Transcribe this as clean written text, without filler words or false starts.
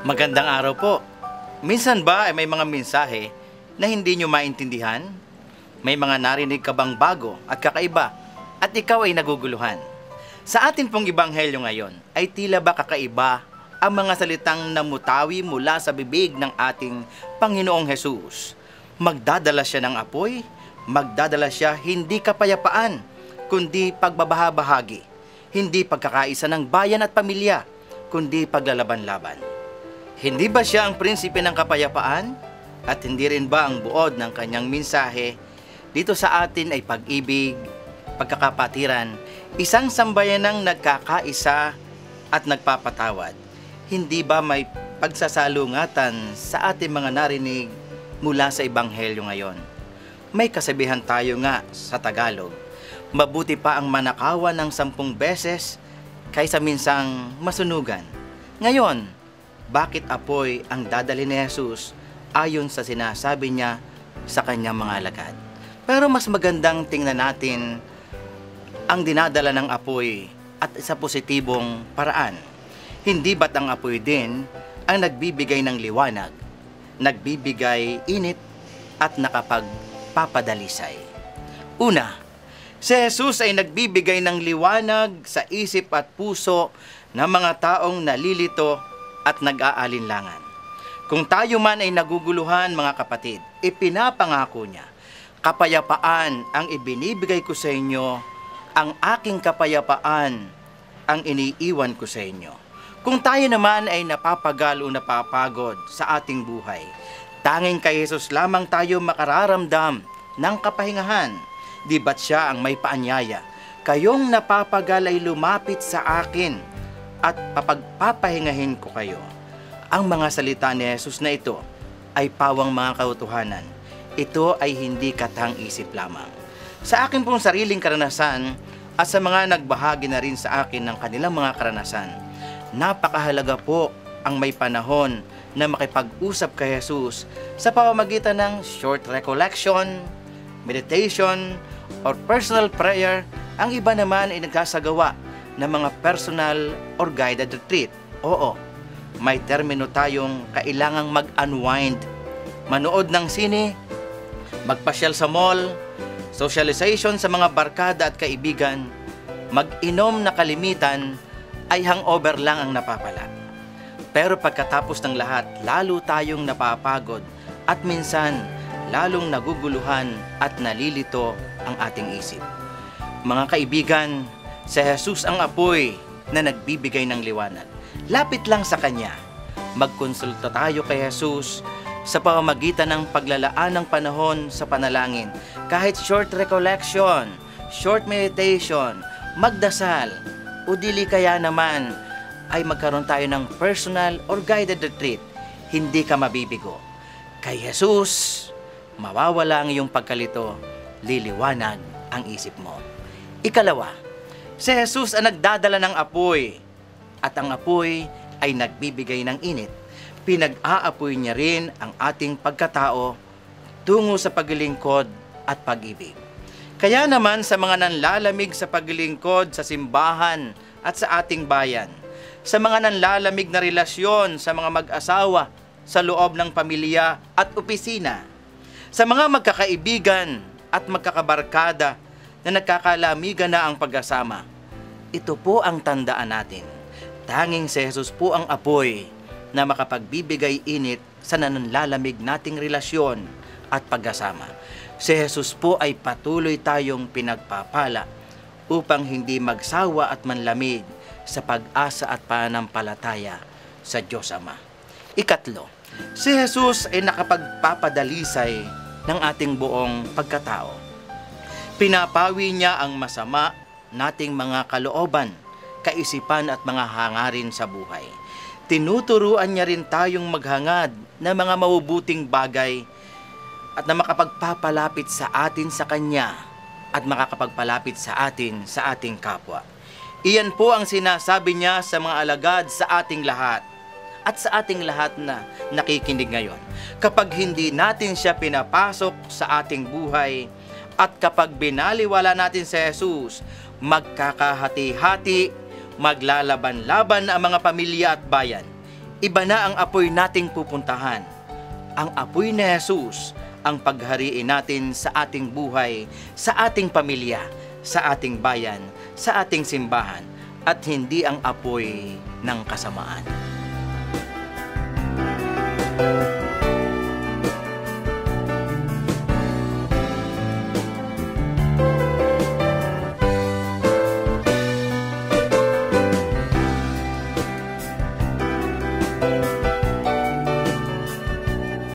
Magandang araw po. Minsan ba ay may mga mensahe na hindi nyo maintindihan? May mga narinig ka bang bago at kakaiba at ikaw ay naguguluhan? Sa atin pong ebanghelyo ngayon ay tila ba kakaiba ang mga salitang namutawi mula sa bibig ng ating Panginoong Hesus. Magdadala siya ng apoy, magdadala siya hindi kapayapaan, kundi pagbabahabahagi, hindi pagkakaisa ng bayan at pamilya, kundi paglalaban-laban. Hindi ba siya ang prinsipe ng kapayapaan? At hindi rin ba ang buod ng kanyang mensahe dito sa atin ay pag-ibig, pagkakapatiran, isang sambayanang nagkakaisa at nagpapatawad? Hindi ba may pagsasalungatan sa ating mga narinig mula sa ebanghelyo ngayon? May kasabihan tayo nga sa Tagalog, mabuti pa ang manakawan ng 10 beses kaysa minsang masunugan. Ngayon, bakit apoy ang dadalhin ni Jesus ayon sa sinasabi niya sa kanyang mga alagad? Pero mas magandang tingnan natin ang dinadala ng apoy at sa positibong paraan. Hindi ba't ang apoy din ang nagbibigay ng liwanag, nagbibigay init at nakapagpapadalisay? Una, si Jesus ay nagbibigay ng liwanag sa isip at puso ng mga taong nalilito at nag-aalinlangan. Kung tayo man ay naguguluhan, mga kapatid, ipinapangako niya, kapayapaan ang ibinibigay ko sa inyo, ang aking kapayapaan ang iniiwan ko sa inyo. Kung tayo naman ay napapagal o napapagod sa ating buhay, tanging kay Jesus lamang tayo makararamdam ng kapahingahan. Di ba't siya ang may paanyaya? Kayong napapagal ay lumapit sa akin at papagpapahingahin ko kayo. Ang mga salita ni Jesus na ito ay pawang mga kautuhanan. Ito ay hindi katang-isip lamang. Sa akin pong sariling karanasan at sa mga nagbahagi na rin sa akin ng kanilang mga karanasan, napakahalaga po ang may panahon na makipag-usap kay Jesus sa pamamagitan ng short recollection, meditation, or personal prayer. Ang iba naman ay nagsasagawa ng mga personal or guided retreat. Oo, may termino tayong kailangang mag-unwind, manood ng sine, magpasyal sa mall, socialization sa mga barkada at kaibigan, mag-inom na kalimitan ay hangover lang ang napapala. Pero pagkatapos ng lahat, lalo tayong napapagod at minsan lalong naguguluhan at nalilito ang ating isip. Mga kaibigan, si Jesus ang apoy na nagbibigay ng liwanag. Lapit lang sa Kanya. Magkonsulta tayo kay Jesus sa pamamagitan ng paglalaan ng panahon sa panalangin. Kahit short recollection, short meditation, magdasal, o dili kaya naman ay magkaroon tayo ng personal or guided retreat. Hindi ka mabibigo. Kay Jesus, mawawala ang iyong pagkalito, liliwanag ang isip mo. Ikalawa, si Jesus ang nagdadala ng apoy at ang apoy ay nagbibigay ng init. Pinag-aapoy niya rin ang ating pagkatao tungo sa paglilingkod at pag-ibig. Kaya naman sa mga nanlalamig sa paglilingkod sa simbahan at sa ating bayan, sa mga nanlalamig na relasyon sa mga mag-asawa sa loob ng pamilya at opisina, sa mga magkakaibigan at magkakabarkada na nagkakalamigan na ang pagkasama, ito po ang tandaan natin. Tanging si Jesus po ang apoy na makapagbibigay init sa nanlalamig nating relasyon at pagkasama. Si Jesus po ay patuloy tayong pinagpapala upang hindi magsawa at manlamig sa pag-asa at pananampalataya sa Diyos Ama. Ikatlo, si Jesus ay nakapagpapadalisay ng ating buong pagkatao. Pinapawi niya ang masama nating mga kalooban, kaisipan at mga hangarin sa buhay. Tinuturuan niya rin tayong maghangad ng mga mabubuting bagay at na makapagpapalapit sa atin sa Kanya at makakapagpalapit sa atin sa ating kapwa. Iyan po ang sinasabi niya sa mga alagad sa ating lahat at sa ating lahat na nakikinig ngayon. Kapag hindi natin siya pinapasok sa ating buhay, at kapag binaliwala natin si Jesus, magkakahati-hati, maglalaban-laban ang mga pamilya at bayan. Iba na ang apoy nating pupuntahan. Ang apoy ni Jesus ang paghariin natin sa ating buhay, sa ating pamilya, sa ating bayan, sa ating simbahan, at hindi ang apoy ng kasamaan.